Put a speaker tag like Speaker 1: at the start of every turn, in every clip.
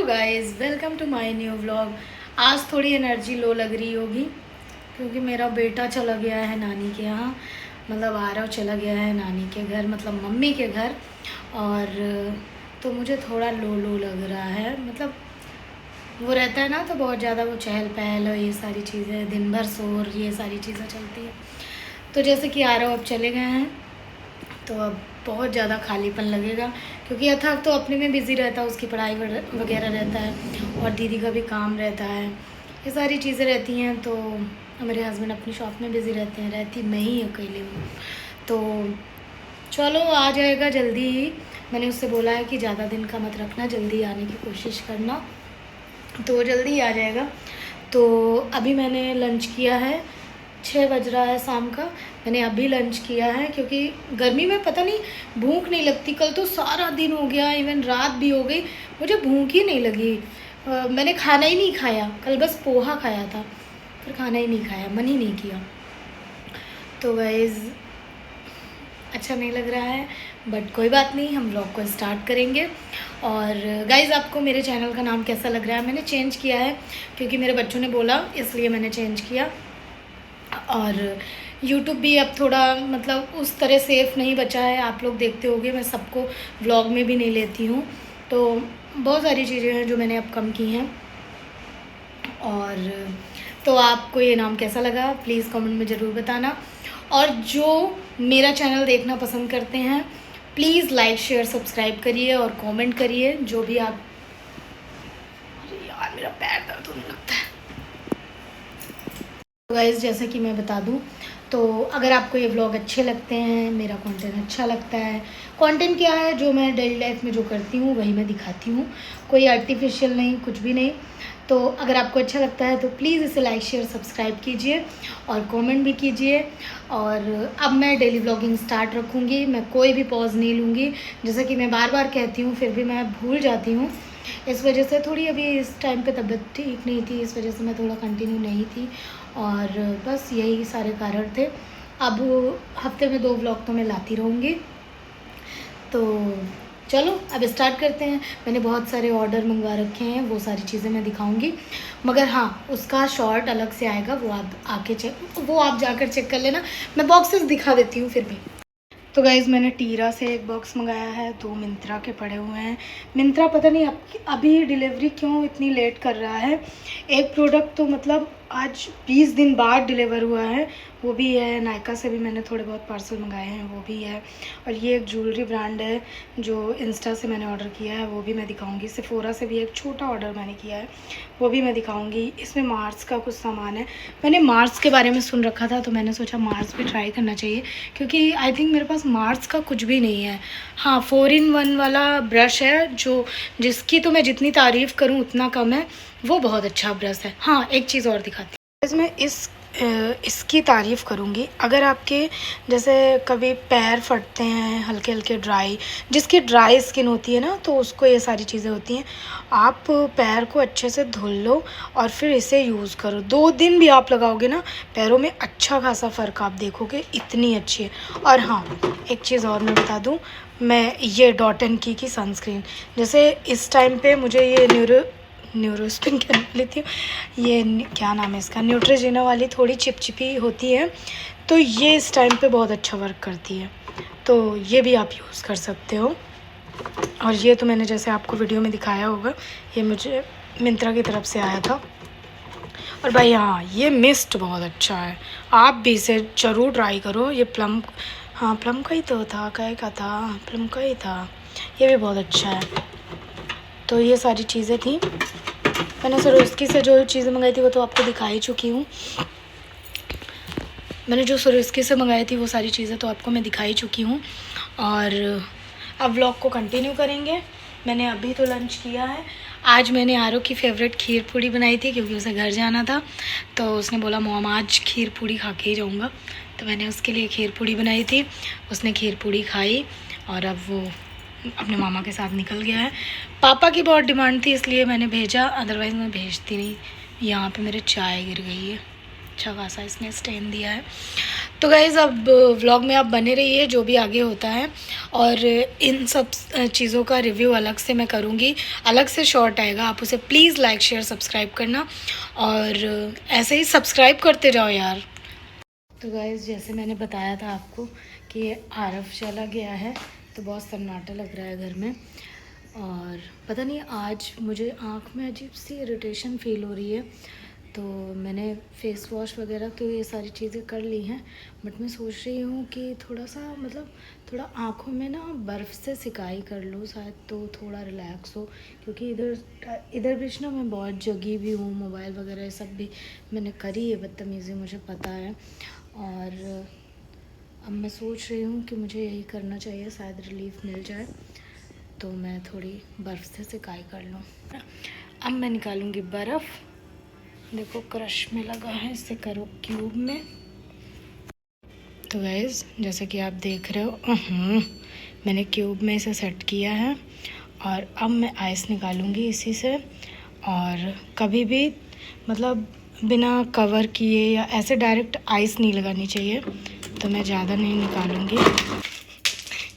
Speaker 1: Hello guys, welcome to my new vlog. आज थोड़ी energy low लग रही होगी क्योंकि मेरा बेटा चला गया है नानी के यहाँ। मतलब आरव चला गया है नानी के घर, मतलब मम्मी के घर। और तो मुझे थोड़ा लो लो लग रहा है। मतलब वो रहता है ना तो बहुत ज़्यादा वो चहल पहल और ये सारी चीज़ें, दिन भर शोर, ये सारी चीज़ें चलती है। तो जैसे कि आरव अब चले गए हैं तो अब बहुत ज़्यादा खालीपन लगेगा क्योंकि अथर्व तो अपने में बिज़ी रहता है, उसकी पढ़ाई वगैरह रहता है और दीदी का भी काम रहता है, ये सारी चीज़ें रहती हैं। तो मेरे हस्बैंड अपनी शॉप में बिज़ी रहते हैं, रहती मैं ही अकेली हूँ। तो चलो आ जाएगा जल्दी ही। मैंने उससे बोला है कि ज़्यादा दिन का मत रखना, जल्दी आने की कोशिश करना, तो वो जल्दी आ जाएगा। तो अभी मैंने लंच किया है, 6 बज रहा है शाम का। मैंने अभी लंच किया है क्योंकि गर्मी में पता नहीं भूख नहीं लगती। कल तो सारा दिन हो गया, इवन रात भी हो गई, मुझे भूख ही नहीं लगी। मैंने खाना ही नहीं खाया, कल बस पोहा खाया था, फिर खाना ही नहीं खाया, मन ही नहीं किया। तो गाइस अच्छा नहीं लग रहा है, बट कोई बात नहीं, हम व्लॉग को स्टार्ट करेंगे। और गाइज़ आपको मेरे चैनल का नाम कैसा लग रहा है? मैंने चेंज किया है क्योंकि मेरे बच्चों ने बोला, इसलिए मैंने चेंज किया। और यूट्यूब भी अब थोड़ा मतलब उस तरह सेफ़ नहीं बचा है, आप लोग देखते होंगे, मैं सबको व्लॉग में भी नहीं लेती हूँ। तो बहुत सारी चीज़ें हैं जो मैंने अब कम की हैं। और तो आपको ये नाम कैसा लगा प्लीज़ कमेंट में ज़रूर बताना। और जो मेरा चैनल देखना पसंद करते हैं प्लीज़ लाइक शेयर सब्सक्राइब करिए और कमेंट करिए जो भी आप। अरे यार मेरा पैर दर्द होने लगता है। तो गाइस जैसे कि मैं बता दूं, तो अगर आपको ये व्लॉग अच्छे लगते हैं, मेरा कंटेंट अच्छा लगता है, कंटेंट क्या है जो मैं डेली लाइफ में जो करती हूँ वही मैं दिखाती हूँ, कोई आर्टिफिशियल नहीं, कुछ भी नहीं। तो अगर आपको अच्छा लगता है तो प्लीज़ इसे लाइक शेयर सब्सक्राइब कीजिए और कमेंट भी कीजिए। और अब मैं डेली व्लॉगिंग स्टार्ट रखूँगी, मैं कोई भी पॉज नहीं लूँगी। जैसे कि मैं बार बार कहती हूँ फिर भी मैं भूल जाती हूँ, इस वजह से थोड़ी अभी इस टाइम पे तबीयत ठीक नहीं थी, इस वजह से मैं थोड़ा कंटिन्यू नहीं थी। और बस यही सारे कारण थे। अब हफ्ते में 2 व्लॉग तो मैं लाती रहूँगी। तो चलो अब स्टार्ट करते हैं। मैंने बहुत सारे ऑर्डर मंगवा रखे हैं, वो सारी चीज़ें मैं दिखाऊंगी, मगर हाँ उसका शॉर्ट अलग से आएगा, वो आप जाकर चेक कर लेना। मैं बॉक्सेस दिखा देती हूँ फिर भी। तो गाइज़ मैंने टीरा से एक बॉक्स मंगाया है, 2 मिंत्रा के पड़े हुए हैं। मिंत्रा पता नहीं अभी डिलीवरी क्यों इतनी लेट कर रहा है। एक प्रोडक्ट तो मतलब आज 20 दिन बाद डिलीवर हुआ है, वो भी है। नायका से भी मैंने थोड़े बहुत पार्सल मंगाए हैं, वो भी है। और ये एक ज्वेलरी ब्रांड है जो इंस्टा से मैंने ऑर्डर किया है, वो भी मैं दिखाऊंगी। सेफोरा से भी एक छोटा ऑर्डर मैंने किया है, वो भी मैं दिखाऊंगी। इसमें मार्स का कुछ सामान है, मैंने मार्स के बारे में सुन रखा था तो मैंने सोचा मार्स भी ट्राई करना चाहिए क्योंकि आई थिंक मेरे पास मार्स का कुछ भी नहीं है। हाँ 4-in-1 वाला ब्रश है जो जिसकी तो मैं जितनी तारीफ़ करूँ उतना कम है, वो बहुत अच्छा ब्रश है। हाँ एक चीज़ और दिखाती हूँ, इसमें इसकी तारीफ़ करूँगी। अगर आपके जैसे कभी पैर फटते हैं हल्के हल्के ड्राई, जिसकी ड्राई स्किन होती है ना, तो उसको ये सारी चीज़ें होती हैं। आप पैर को अच्छे से धुल लो और फिर इसे यूज़ करो, 2 दिन भी आप लगाओगे ना, पैरों में अच्छा खासा फ़र्क आप देखोगे, इतनी अच्छी है। और हाँ एक चीज़ और मैं बता दूँ, मैं ये डॉट एंड की सनस्क्रीन, जैसे इस टाइम पे मुझे ये न्यूरोस्पिन क्या लेती हूँ, ये क्या नाम है इसका, न्यूट्रोजिना वाली थोड़ी चिपचिपी होती है, तो ये इस टाइम पे बहुत अच्छा वर्क करती है, तो ये भी आप यूज़ कर सकते हो। और ये तो मैंने जैसे आपको वीडियो में दिखाया होगा, ये मुझे मिंत्रा की तरफ से आया था। और भाई हाँ ये मिस्ट बहुत अच्छा है, आप भी इसे ज़रूर ट्राई करो। ये प्लम, हाँ प्लम का ही तो था, क्या का था, प्लम का ही था, ये भी बहुत अच्छा है। तो ये सारी चीज़ें थी, मैंने सरोस्की से जो चीज़ें मंगाई थी वो तो आपको दिखा ही चुकी हूँ। मैंने जो सरोस्की से मंगाई थी वो सारी चीज़ें तो आपको मैं दिखा ही चुकी हूँ। और अब व्लॉग को कंटिन्यू करेंगे। मैंने अभी तो लंच किया है। आज मैंने आरो की फेवरेट खीर पूड़ी बनाई थी क्योंकि उसे घर जाना था, तो उसने बोला मॉम आज खीर पूड़ी खा के ही जाऊँगा, तो मैंने उसके लिए खीर पूड़ी बनाई थी। उसने खीर पूड़ी खाई और अब वो अपने मामा के साथ निकल गया है। पापा की बहुत डिमांड थी इसलिए मैंने भेजा, अदरवाइज़ मैं भेजती नहीं। यहाँ पे मेरे चाय गिर गई है, अच्छा खासा इसने स्टेन दिया है। तो गाइज़ अब व्लॉग में आप बने रहिए, जो भी आगे होता है, और इन सब चीज़ों का रिव्यू अलग से मैं करूँगी, अलग से शॉर्ट आएगा, आप उसे प्लीज़ लाइक शेयर सब्सक्राइब करना, और ऐसे ही सब्सक्राइब करते जाओ यार। तो गाइज़ जैसे मैंने बताया था आपको कि आरव चला गया है, तो बहुत सन्नाटा लग रहा है घर में, और पता नहीं आज मुझे आँख में अजीब सी इरिटेशन फ़ील हो रही है। तो मैंने फ़ेस वॉश वगैरह तो ये सारी चीज़ें कर ली हैं, बट मैं सोच रही हूँ कि थोड़ा सा मतलब थोड़ा आँखों में ना बर्फ़ से सिकाई कर लूँ शायद, तो थोड़ा रिलैक्स हो, क्योंकि इधर भी ना मैं बहुत जगी भी हूँ, मोबाइल वगैरह ये सब भी मैंने करी है बदतमीज़ी, मुझे पता है। और अब मैं सोच रही हूँ कि मुझे यही करना चाहिए, शायद रिलीफ मिल जाए, तो मैं थोड़ी बर्फ़ से सिकाई कर लूँ। अब मैं निकालूँगी बर्फ़, देखो क्रश में लगा है, इसे करो क्यूब में। तो गाइस जैसे कि आप देख रहे हो, मैंने क्यूब में इसे सेट किया है, और अब मैं आइस निकालूँगी इसी से। और कभी भी मतलब बिना कवर किए या ऐसे डायरेक्ट आइस नहीं लगानी चाहिए, तो मैं ज़्यादा नहीं निकालूँगी,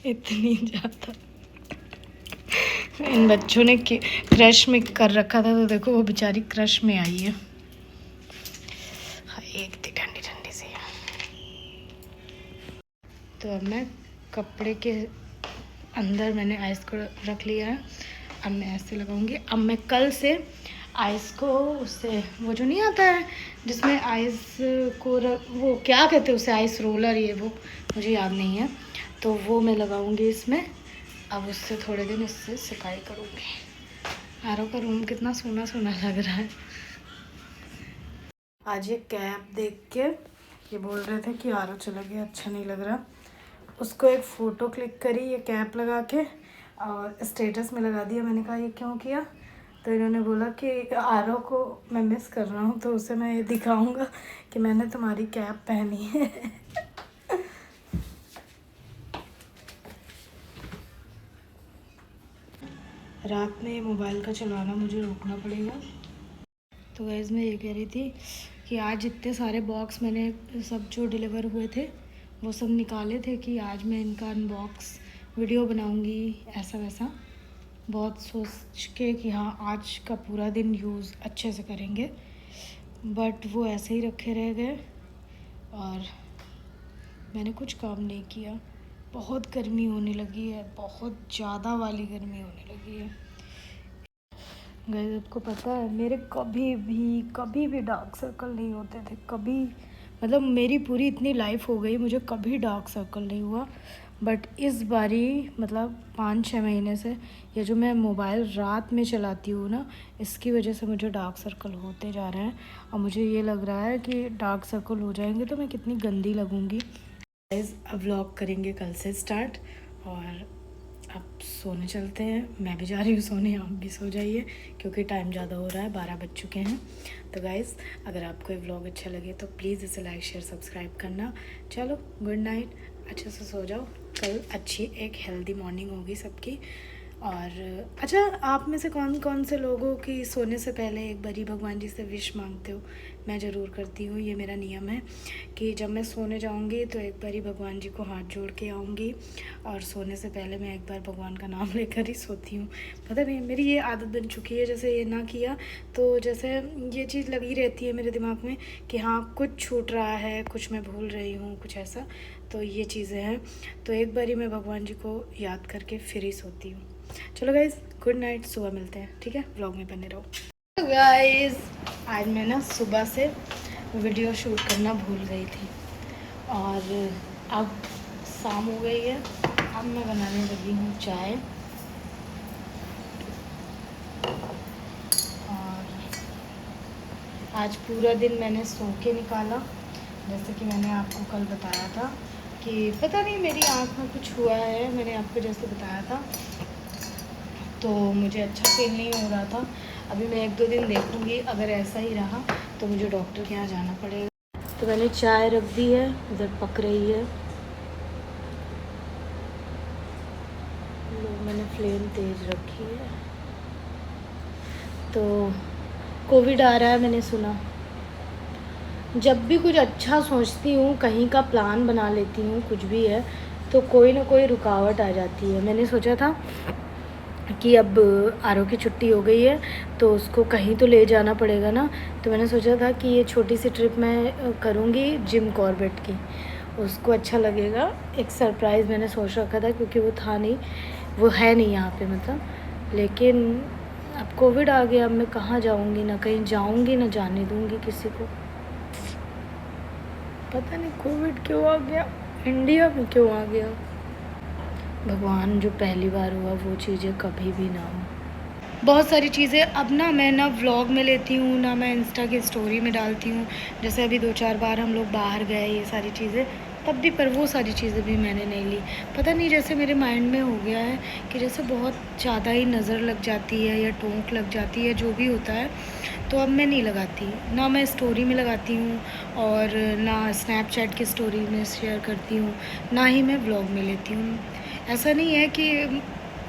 Speaker 1: इतनी ज़्यादा इन बच्चों ने क्रश में कर रखा था, तो देखो वो बेचारी क्रश में आई है, एक ठंडी ठंडी सी। तो अब मैं कपड़े के अंदर मैंने आइस को रख लिया है, अब मैं ऐसे लगाऊंगी। अब मैं कल से आइस को उससे, वो जो नहीं आता है जिसमें आइस को वो क्या कहते हैं उसे, आइस रोलर, ये वो मुझे याद नहीं है, तो वो मैं लगाऊंगी इसमें। अब उससे थोड़े दिन इससे सिकाई करूँगी। आरव का रूम कितना सोना सोना लग रहा है। आज ये कैप देख के ये बोल रहे थे कि आरव चला गया, अच्छा नहीं लग रहा, उसको एक फ़ोटो क्लिक करी ये कैप लगा के और स्टेटस में लगा दिया। मैंने कहा ये क्यों किया, तो इन्होंने बोला कि आरव को मैं मिस कर रहा हूँ, तो उसे मैं ये दिखाऊंगा कि मैंने तुम्हारी कैप पहनी है। रात में ये मोबाइल का चलाना मुझे रोकना पड़ेगा। तो गाइस मैं ये कह रही थी कि आज इतने सारे बॉक्स मैंने सब जो डिलीवर हुए थे वो सब निकाले थे, कि आज मैं इनका अनबॉक्स वीडियो बनाऊंगी, ऐसा वैसा बहुत सोच के कि हाँ आज का पूरा दिन यूज़ अच्छे से करेंगे, बट वो ऐसे ही रखे रह गए और मैंने कुछ काम नहीं किया। बहुत गर्मी होने लगी है, बहुत ज़्यादा वाली गर्मी होने लगी है। गाइस आपको पता है मेरे कभी भी डार्क सर्कल नहीं होते थे, कभी, मतलब मेरी पूरी इतनी लाइफ हो गई मुझे कभी डार्क सर्कल नहीं हुआ, बट इस बारी मतलब 5-6 महीने से ये जो मैं मोबाइल रात में चलाती हूँ ना, इसकी वजह से मुझे डार्क सर्कल होते जा रहे हैं, और मुझे ये लग रहा है कि डार्क सर्कल हो जाएंगे तो मैं कितनी गंदी लगूँगी। गाइस अब व्लॉग करेंगे कल से स्टार्ट, और अब सोने चलते हैं, मैं भी जा रही हूँ सोने, आप भी सो जाइए क्योंकि टाइम ज़्यादा हो रहा है, 12 बज चुके हैं। तो गाइज़ अगर आपको ये व्लॉग अच्छा लगे तो प्लीज़ इसे लाइक शेयर सब्सक्राइब करना। चलो गुड नाइट, अच्छे से सो जाओ, कल अच्छी एक हेल्दी मॉर्निंग होगी सबकी। और अच्छा, आप में से कौन कौन से लोगों की सोने से पहले एक बारी भगवान जी से विश मांगते हो? मैं ज़रूर करती हूँ, ये मेरा नियम है कि जब मैं सोने जाऊँगी तो एक बारी भगवान जी को हाथ जोड़ के आऊँगी, और सोने से पहले मैं एक बार भगवान का नाम लेकर ही सोती हूँ। पता नहीं मेरी ये आदत बन चुकी है, जैसे ये ना किया तो जैसे ये चीज़ लगी रहती है मेरे दिमाग में कि हाँ कुछ छूट रहा है, कुछ मैं भूल रही हूँ, कुछ ऐसा, तो ये चीज़ें हैं। तो एक बारी मैं भगवान जी को याद करके फिर ही सोती हूँ। चलो गाइज़ गुड नाइट, सुबह मिलते हैं, ठीक है, व्लॉग में बने रहो। तो गाइज़ आज मैं ना सुबह से वीडियो शूट करना भूल गई थी, और अब शाम हो गई है, अब मैं बनाने लगी हूँ चाय। और आज पूरा दिन मैंने सो के निकाला, जैसे कि मैंने आपको कल बताया था कि पता नहीं मेरी आँख में कुछ हुआ है, मैंने आपको जैसे बताया था, तो मुझे अच्छा फील नहीं हो रहा था। अभी मैं 1-2 दिन देखूँगी, अगर ऐसा ही रहा तो मुझे डॉक्टर के यहाँ जाना पड़ेगा। तो मैंने चाय रख दी है, इधर पक रही है, मैंने फ्लेम तेज़ रखी है। तो कोविड आ रहा है मैंने सुना, जब भी कुछ अच्छा सोचती हूँ, कहीं का प्लान बना लेती हूँ, कुछ भी है तो कोई ना कोई रुकावट आ जाती है। मैंने सोचा था कि अब आरव की छुट्टी हो गई है तो उसको कहीं तो ले जाना पड़ेगा ना, तो मैंने सोचा था कि ये छोटी सी ट्रिप मैं करूँगी जिम कॉर्बेट की, उसको अच्छा लगेगा। एक सरप्राइज़ मैंने सोच रखा था क्योंकि वो था नहीं, वो है नहीं यहाँ पे मतलब। लेकिन अब कोविड आ गया, अब मैं कहाँ जाऊँगी, ना कहीं जाऊँगी ना जाने दूँगी किसी को। पता नहीं कोविड क्यों आ गया, इंडिया में क्यों आ गया। भगवान जो पहली बार हुआ वो चीज़ें कभी भी ना हो। बहुत सारी चीज़ें अब ना मैं ना व्लॉग में लेती हूँ ना मैं इंस्टा की स्टोरी में डालती हूँ। जैसे अभी 2-4 बार हम लोग बाहर गए ये सारी चीज़ें, तब भी पर वो सारी चीज़ें भी मैंने नहीं ली। पता नहीं जैसे मेरे माइंड में हो गया है कि जैसे बहुत ज़्यादा ही नज़र लग जाती है या टोंक लग जाती है, जो भी होता है, तो अब मैं नहीं लगाती। ना मैं स्टोरी में लगाती हूँ और ना स्नैपचैट की स्टोरी में शेयर करती हूँ, ना ही मैं व्लॉग में लेती हूँ। ऐसा नहीं है कि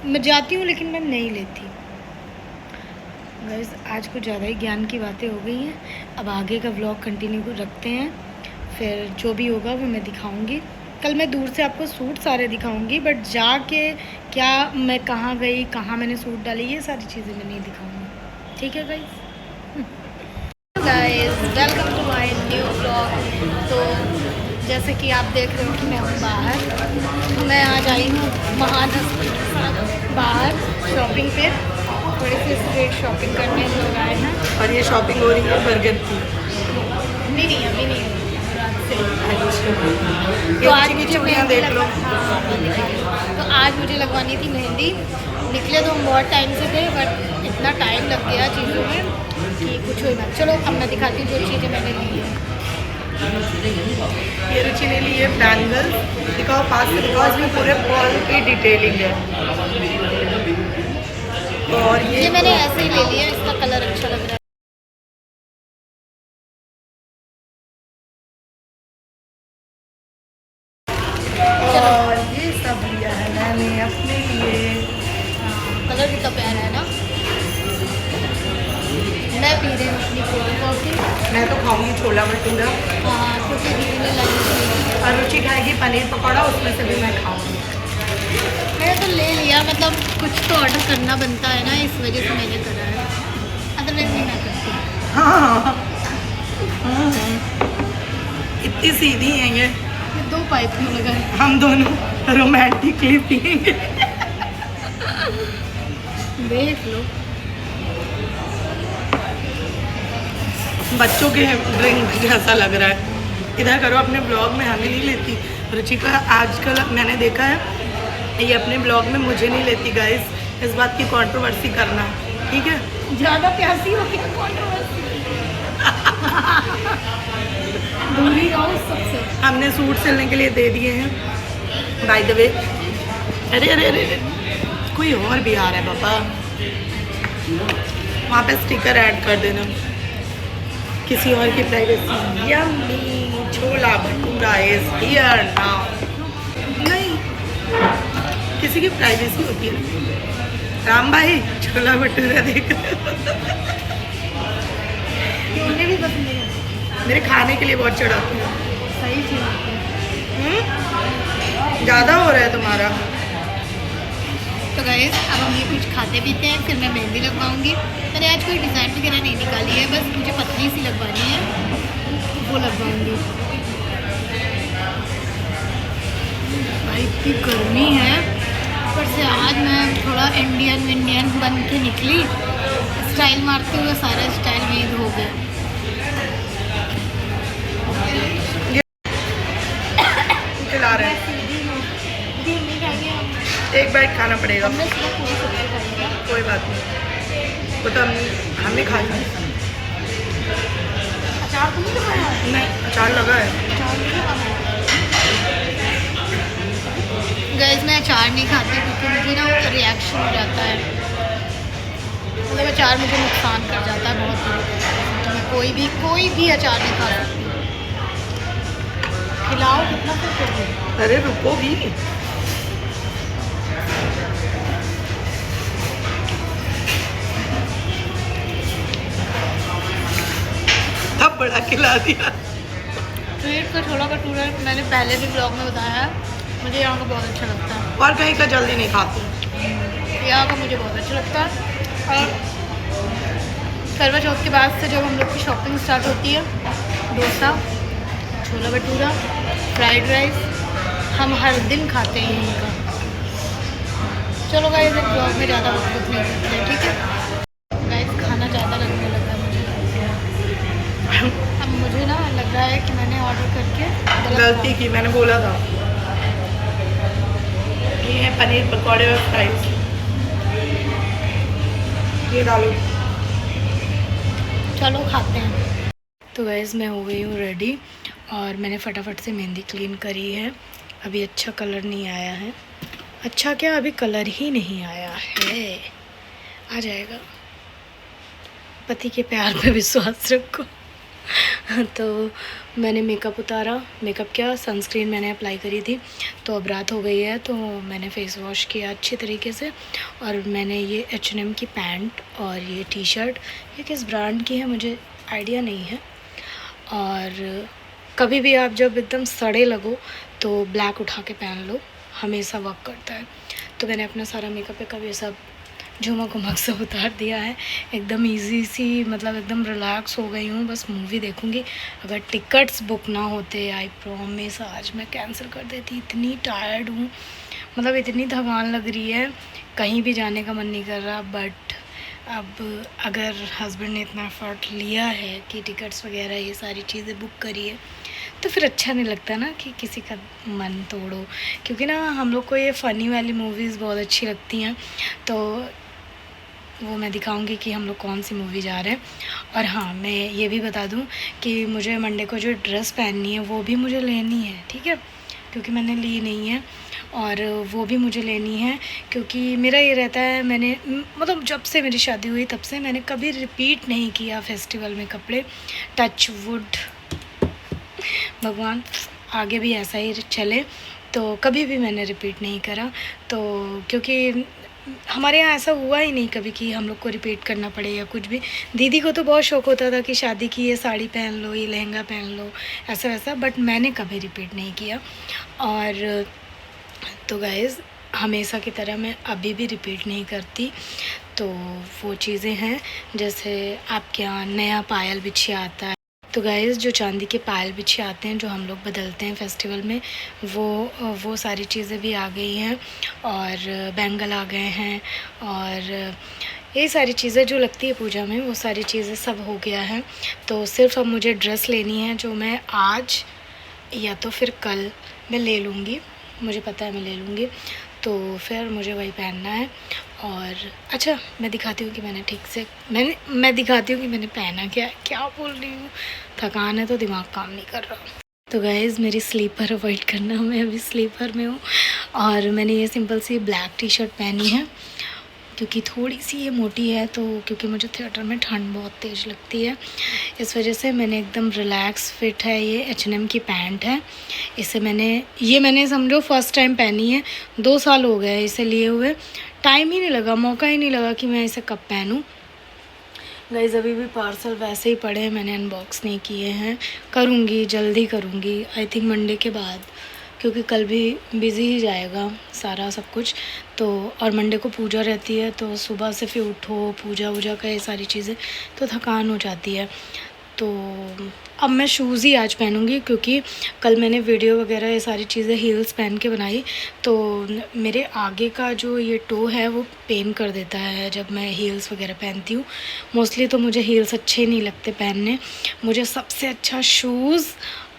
Speaker 1: मैं जाती हूँ लेकिन मैं नहीं लेती। गाइस आज कुछ ज़्यादा ही ज्ञान की बातें हो गई हैं। अब आगे का व्लॉग कंटिन्यू रखते हैं, फिर जो भी होगा वो मैं दिखाऊंगी। कल मैं दूर से आपको सूट सारे दिखाऊंगी, बट जाके क्या मैं कहाँ गई, कहाँ मैंने सूट डाली, ये सारी चीज़ें मैं नहीं दिखाऊंगी। ठीक है guys? Guys welcome to my new vlog. तो जैसे कि आप देख रहे हो कि मैं हूँ बाहर, मैं आज आई हूँ महान हॉस्पिटल के साथ बाहर शॉपिंग पे। थोड़ी सी स्ट्रीट शॉपिंग करने हम लोग आए हैं।
Speaker 2: और ये शॉपिंग हो रही है बर्गर की।
Speaker 1: नहीं अभी नहीं रात से।
Speaker 2: ये
Speaker 1: तो आज
Speaker 2: की
Speaker 1: मुझे
Speaker 2: चूड़ियाँ देख लो।
Speaker 1: हाँ, तो आज मुझे लगवानी थी मेहंदी। निकले तो हम बहुत टाइम से थे, बट इतना टाइम लग गया चीज़ों में कि कुछ हो ना। चलो अब मैं दिखाती हूँ जो चीज़ें मैंने ली है।
Speaker 2: ये रुचि ने ली है बैंगल्स। दिखाओ पास से दिखाओ, इसमें पूरे पॉल की डिटेलिंग है। और
Speaker 1: ये मैंने ऐसे ही ले लिया, इसका कलर अच्छा लग रहा है।
Speaker 2: और ये सब लिया है मैंने अपने लिए।
Speaker 1: कलर कितना प्यारा है ना। मैं पी रही हूँ अपनी कोल्ड कॉफ़ी।
Speaker 2: मैं तो खाऊंगी छोला भटूरा।
Speaker 1: हाँ क्योंकि दीदी ने लगी थी।
Speaker 2: और रुचि खाएगी पनीर पकौड़ा, उसमें से भी मैं खाऊंगी।
Speaker 1: मैंने तो ले लिया, मतलब कुछ तो ऑर्डर करना बनता है ना, इस वजह से मैंने करा है, अदरवाइज नहीं मैं करती।
Speaker 2: हाँ इतनी सीधी हैं ये।
Speaker 1: दो पाइप में लगा है।
Speaker 2: हम दोनों रोमांटिकली पिएंगे।
Speaker 1: देख लो
Speaker 2: बच्चों के ड्रिंक जैसा लग रहा है। इधर करो, अपने ब्लॉग में हमें नहीं लेती। रुचि का आजकल मैंने देखा है ये अपने ब्लॉग में मुझे नहीं लेती। गाइस इस बात की कंट्रोवर्सी करना, ठीक है?
Speaker 1: ज़्यादा प्यासी होती है कंट्रोवर्सी। दूरी रहो सबसे।
Speaker 2: हमने सूट सिलने के लिए दे दिए हैं बाय द वे। अरे अरे अरे अरे, कोई और भी आ रहा है पापा। वहाँ पे स्टिकर ऐड कर देना, किसी और की privacy. Yummy chhola bhatura is here now. नहीं, किसी की प्राइवेसी होती है। राम भाई छोला भटूरा देख
Speaker 1: उन्हें भी पसंद नहीं है।
Speaker 2: मेरे खाने के लिए बहुत चढ़ाती है।
Speaker 1: सही चीज़ है।
Speaker 2: ज़्यादा हो रहा है तुम्हारा।
Speaker 1: तो गाइस अब हम ये कुछ खाते पीते हैं, फिर मैं मेहंदी लगवाऊंगी। मैंने आज कोई डिज़ाइन वगैरह नहीं निकाली है, बस मुझे पतली सी लगवानी है, वो लगवाऊंगी। भाई इतनी गर्मी है, ऊपर से आज मैं थोड़ा इंडियन बन के निकली, स्टाइल मारते हुए सारा स्टाइल में हो गया।
Speaker 2: खिला रहे हैं, एक बाइट खाना पड़ेगा। कोई बात नहीं, वो तो हमने खा लिया।
Speaker 1: अचार तो नहीं लगाया?
Speaker 2: नहीं अचार लगा है।
Speaker 1: गैस मैं अचार नहीं खाती क्योंकि मुझे ना रिएक्शन हो जाता है, मतलब अचार मुझे नुकसान कर जाता है बहुत बुरी। तो मैं कोई भी अचार नहीं खा सकती। खिलाओ कितना कुछ कर दो।
Speaker 2: अरे रुकोगी, तब बड़ा खिला दिया।
Speaker 1: स्वीट का छोला भटूरा मैंने पहले भी ब्लॉग में बताया है, मुझे यहाँ का बहुत अच्छा लगता है।
Speaker 2: और कहीं का जल्दी नहीं खाती,
Speaker 1: यहाँ का मुझे बहुत अच्छा लगता है। और करवा चौथ के बाद से जब हम लोग की शॉपिंग स्टार्ट होती है, डोसा, छोला भटूरा, फ्राइड राइस हम हर दिन खाते हैं इनका। चलो गाइस, इस ब्लॉग में ज़्यादा वक्त नहीं करते हैं, ठीक है गाइस। खाना ज़्यादा लगने लगा है मुझे। अब मुझे ना लग रहा है कि मैंने ऑर्डर करके
Speaker 2: गलती की, मैंने बोला था। ये है पनीर पकौड़े और फ्राइज, ये डालो।
Speaker 1: चलो खाते हैं। तो गाइस मैं हो गई हूँ रेडी और मैंने फटाफट से मेहंदी क्लीन करी है। अभी अच्छा कलर नहीं आया है, अच्छा क्या अभी कलर ही नहीं आया है, आ जाएगा। पति के प्यार पे विश्वास रखो। तो मैंने मेकअप उतारा, मेकअप क्या सनस्क्रीन मैंने अप्लाई करी थी। तो अब रात हो गई है तो मैंने फ़ेस वॉश किया अच्छी तरीके से। और मैंने ये H&M की पैंट और ये टी शर्ट, ये किस ब्रांड की है मुझे आइडिया नहीं है। और कभी भी आप जब एकदम सड़े लगो तो ब्लैक उठा के पहन लो, हमेशा वर्क करता है। तो मैंने अपना सारा मेकअप वेकअप ये सब झुमक उमक सब उतार दिया है। एकदम इजी सी, मतलब एकदम रिलैक्स हो गई हूँ। बस मूवी देखूँगी। अगर टिकट्स बुक ना होते, आई प्रॉमिस आज मैं कैंसिल कर देती। इतनी टायर्ड हूँ, मतलब इतनी थकान लग रही है, कहीं भी जाने का मन नहीं कर रहा। बट अब अगर हस्बैंड ने इतना एफर्ट लिया है कि टिकट्स वगैरह ये सारी चीज़ें बुक करी है, तो फिर अच्छा नहीं लगता ना कि किसी का मन तोड़ो। क्योंकि ना हम लोग को ये फ़नी वाली मूवीज़ बहुत अच्छी लगती हैं, तो वो मैं दिखाऊंगी कि हम लोग कौन सी मूवी जा रहे हैं। और हाँ, मैं ये भी बता दूं कि मुझे मंडे को जो ड्रेस पहननी है वो भी मुझे लेनी है, ठीक है, क्योंकि मैंने ली नहीं है। और वो भी मुझे लेनी है क्योंकि मेरा ये रहता है, मैंने मतलब जब से मेरी शादी हुई तब से मैंने कभी रिपीट नहीं किया फेस्टिवल में कपड़े। टच वुड, भगवान आगे भी ऐसा ही चले, तो कभी भी मैंने रिपीट नहीं करा। तो क्योंकि हमारे यहाँ ऐसा हुआ ही नहीं कभी कि हम लोग को रिपीट करना पड़े या कुछ भी। दीदी को तो बहुत शौक़ होता था कि शादी की ये साड़ी पहन लो, ये लहंगा पहन लो, ऐसा वैसा, बट मैंने कभी रिपीट नहीं किया। और तो गाइज़ हमेशा की तरह मैं अभी भी रिपीट नहीं करती। तो वो चीज़ें हैं, जैसे आपके यहाँ नया पायल बिछिया आता है, तो गाइज़ जो चांदी के पायल बिछे आते हैं जो हम लोग बदलते हैं फेस्टिवल में, वो सारी चीज़ें भी आ गई हैं। और बैंगल आ गए हैं, और ये सारी चीज़ें जो लगती है पूजा में, वो सारी चीज़ें सब हो गया है। तो सिर्फ अब मुझे ड्रेस लेनी है जो मैं आज या तो फिर कल मैं ले लूँगी, मुझे पता है मैं ले लूँगी। तो फिर मुझे वही पहनना है। और अच्छा मैं दिखाती हूँ कि मैंने ठीक से मैं दिखाती हूँ कि मैंने पहना क्या बोल रही हूँ, थकान है तो दिमाग काम नहीं कर रहा। तो गाइज़ मेरी स्लीपर अवॉइड करना, मैं अभी स्लीपर में हूँ। और मैंने ये सिंपल सी ब्लैक टी शर्ट पहनी है क्योंकि थोड़ी सी ये मोटी है, तो क्योंकि मुझे थिएटर में ठंड बहुत तेज़ लगती है, इस वजह से मैंने एकदम रिलैक्स फिट है। ये H&M की पैंट है, इसे मैंने समझो फ़र्स्ट टाइम पहनी है। 2 साल हो गए इसे लिए हुए, टाइम ही नहीं लगा, मौका ही नहीं लगा कि मैं इसे कब पहनूं। गाइज़ अभी भी पार्सल वैसे ही पड़े हैं, मैंने अनबॉक्स नहीं किए हैं, करूँगी जल्दी करूँगी, आई थिंक मंडे के बाद, क्योंकि कल भी बिज़ी ही जाएगा सारा सब कुछ। तो और मंडे को पूजा रहती है, तो सुबह से फिर उठो, पूजा वूजा का ये सारी चीज़ें, तो थकान हो जाती है। तो अब मैं शूज़ ही आज पहनूंगी क्योंकि कल मैंने वीडियो वगैरह ये सारी चीज़ें हील्स पहन के बनाई, तो मेरे आगे का जो ये टो है वो पेन कर देता है जब मैं हील्स वगैरह पहनती हूँ। मोस्टली तो मुझे हील्स अच्छे नहीं लगते पहनने, मुझे सबसे अच्छा शूज़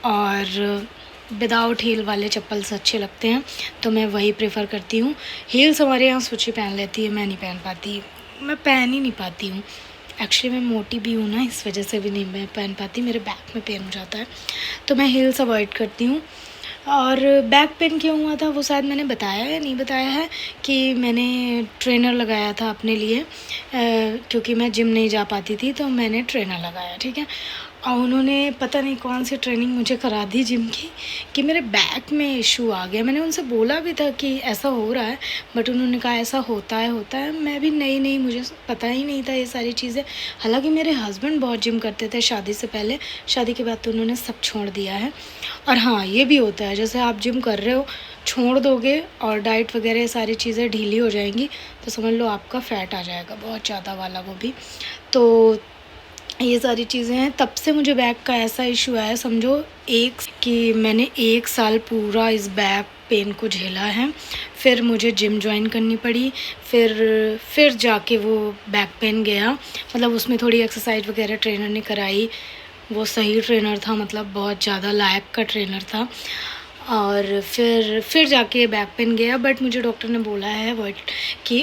Speaker 1: और विदाउट हील वाले चप्पल्स अच्छे लगते हैं, तो मैं वही प्रेफर करती हूँ। हील्स हमारे यहाँ सूची पहन लेती है, मैं नहीं पहन पाती, मैं पहन ही नहीं पाती हूँ। एक्चुअली मैं मोटी भी हूँ ना, इस वजह से भी नहीं मैं पहन पाती, मेरे बैक में पेन हो जाता है, तो मैं हील्स अवॉइड करती हूँ। और बैक पेन क्यों हुआ था वो शायद मैंने बताया या नहीं बताया है कि मैंने ट्रेनर लगाया था अपने लिए, क्योंकि मैं जिम नहीं जा पाती थी तो मैंने ट्रेनर लगाया, ठीक है। और उन्होंने पता नहीं कौन सी ट्रेनिंग मुझे करा दी जिम की कि मेरे बैक में इशू आ गया। मैंने उनसे बोला भी था कि ऐसा हो रहा है, बट उन्होंने कहा ऐसा होता है। मैं भी नई मुझे पता ही नहीं था ये सारी चीज़ें। हालांकि मेरे हस्बैंड बहुत जिम करते थे शादी से पहले, शादी के बाद तो उन्होंने सब छोड़ दिया है। और हाँ, ये भी होता है, जैसे आप जिम कर रहे हो, छोड़ दोगे और डाइट वगैरह सारी चीज़ें ढीली हो जाएंगी तो समझ लो आपका फ़ैट आ जाएगा बहुत ज़्यादा वाला, वो भी। तो ये सारी चीज़ें हैं। तब से मुझे बैक का ऐसा इशू आया, समझो कि मैंने 1 साल पूरा इस बैक पेन को झेला है। फिर मुझे जिम ज्वाइन करनी पड़ी, फिर जाके वो बैक पेन गया। मतलब उसमें थोड़ी एक्सरसाइज वगैरह ट्रेनर ने कराई, वो सही ट्रेनर था, मतलब बहुत ज़्यादा लायक का ट्रेनर था। और फिर जाके बैक पेन गया। बट मुझे डॉक्टर ने बोला है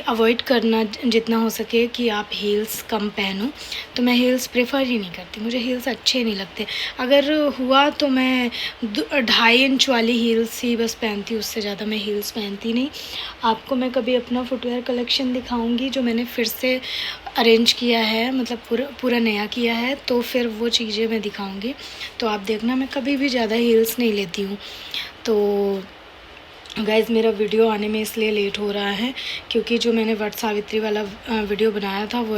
Speaker 1: अवॉइड करना जितना हो सके कि आप हील्स कम पहनो। तो मैं हील्स प्रेफर ही नहीं करती, मुझे हील्स अच्छे नहीं लगते। अगर हुआ तो मैं 2.5 इंच वाली हील्स ही बस पहनती, उससे ज़्यादा मैं हील्स पहनती नहीं। आपको मैं कभी अपना फुटवेयर कलेक्शन दिखाऊंगी जो मैंने फिर से अरेंज किया है, मतलब पूरा नया किया है, तो फिर वो चीज़ें मैं दिखाऊंगी। तो आप देखना, मैं कभी भी ज़्यादा हील्स नहीं लेती हूँ। तो गाइज़, मेरा वीडियो आने में इसलिए लेट हो रहा है क्योंकि जो मैंने वट सावित्री वाला वीडियो बनाया था वो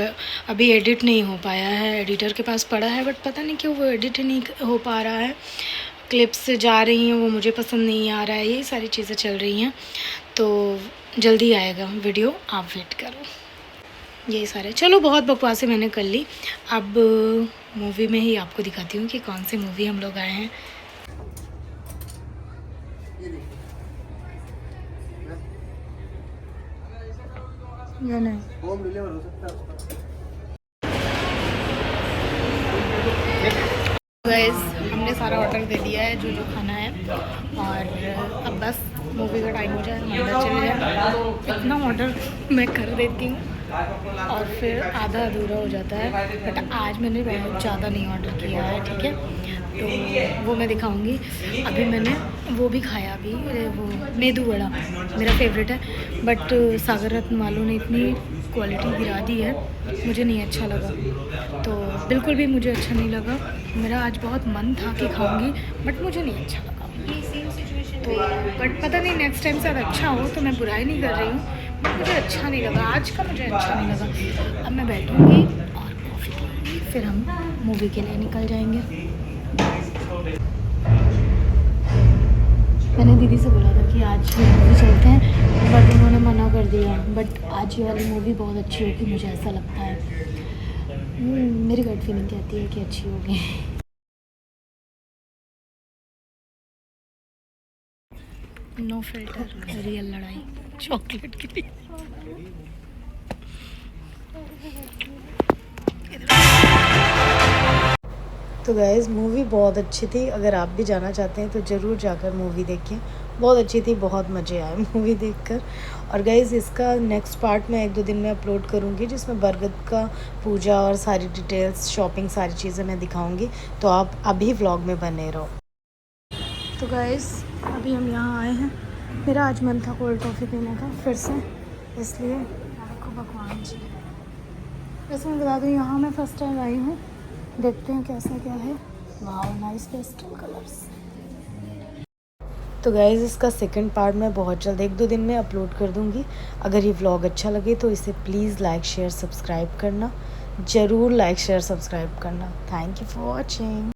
Speaker 1: अभी एडिट नहीं हो पाया है। एडिटर के पास पड़ा है, बट पता नहीं क्यों वो एडिट नहीं हो पा रहा है। क्लिप्स जा रही हैं, वो मुझे पसंद नहीं आ रहा है, यही सारी चीज़ें चल रही हैं। तो जल्दी आएगा वीडियो, आप वेट करो। यही सारे, चलो बहुत बकवासें मैंने कर ली। अब मूवी में ही आपको दिखाती हूँ कि कौन सी मूवी हम लोग आए हैं। या नहीं, होम डिलीवर हो सकता है। गाइस, हमने सारा ऑर्डर दे दिया है जो खाना है, और अब बस मूवी का टाइम हो जाए, हम अंदर चले जाए। इतना ऑर्डर मैं कर देती हूँ और फिर आधा अधूरा हो जाता है, बट आज मैंने बहुत ज़्यादा नहीं ऑर्डर किया है, ठीक है। तो वो मैं दिखाऊंगी। अभी मैंने वो भी खाया, अभी वो मेदू वड़ा मेरा फेवरेट है, बट सागर रत्न वालों ने इतनी क्वालिटी गिरा दी है, मुझे नहीं अच्छा लगा। तो बिल्कुल भी मुझे अच्छा नहीं लगा। मेरा आज बहुत मन था कि खाऊंगी, बट मुझे नहीं अच्छा लगा। तो बट पता नहीं, नेक्स्ट टाइम से अच्छा हो तो मैं बुराई नहीं कर रही हूँ, बट मुझे अच्छा नहीं लगा आज का, मुझे अच्छा नहीं लगा। अब मैं बैठूँगी और कॉफ़ी पीऊँगी, फिर हम मूवी के लिए निकल जाएंगे। मैंने दीदी से बोला था कि आज ये मूवी चलते हैं, बट उन्होंने मना कर दिया। बट आज ये वाली मूवी बहुत अच्छी होगी, मुझे ऐसा लगता है। मेरी गट फीलिंग कहती है कि अच्छी होगी। नो फिल्टर, रियल लड़ाई चॉकलेट के लिए। तो गाइज़, मूवी बहुत अच्छी थी। अगर आप भी जाना चाहते हैं तो ज़रूर जाकर मूवी देखिए, बहुत अच्छी थी, बहुत मज़े आए मूवी देखकर। और गाइज़, इसका नेक्स्ट पार्ट मैं 1-2 दिन में अपलोड करूँगी, जिसमें बरगद का पूजा और सारी डिटेल्स, शॉपिंग, सारी चीज़ें मैं दिखाऊँगी। तो आप अभी व्लॉग में बने रहो। तो गाइज़, अभी हम यहाँ आए हैं। मेरा आज मन था कोल्ड कॉफ़ी पीने का फिर से, इसलिए देखो भगवान जी। वैसे मैं बता दूँ, यहाँ मैं फर्स्ट टाइम आई हूँ, देखते हैं कैसा क्या है। वाह, नाइस पेस्टल कलर्स। तो गाइज़, इसका सेकंड पार्ट मैं बहुत जल्द 1-2 दिन में अपलोड कर दूँगी। अगर ये व्लॉग अच्छा लगे तो इसे प्लीज़ लाइक शेयर सब्सक्राइब करना, ज़रूर लाइक शेयर सब्सक्राइब करना। Thank you for watching.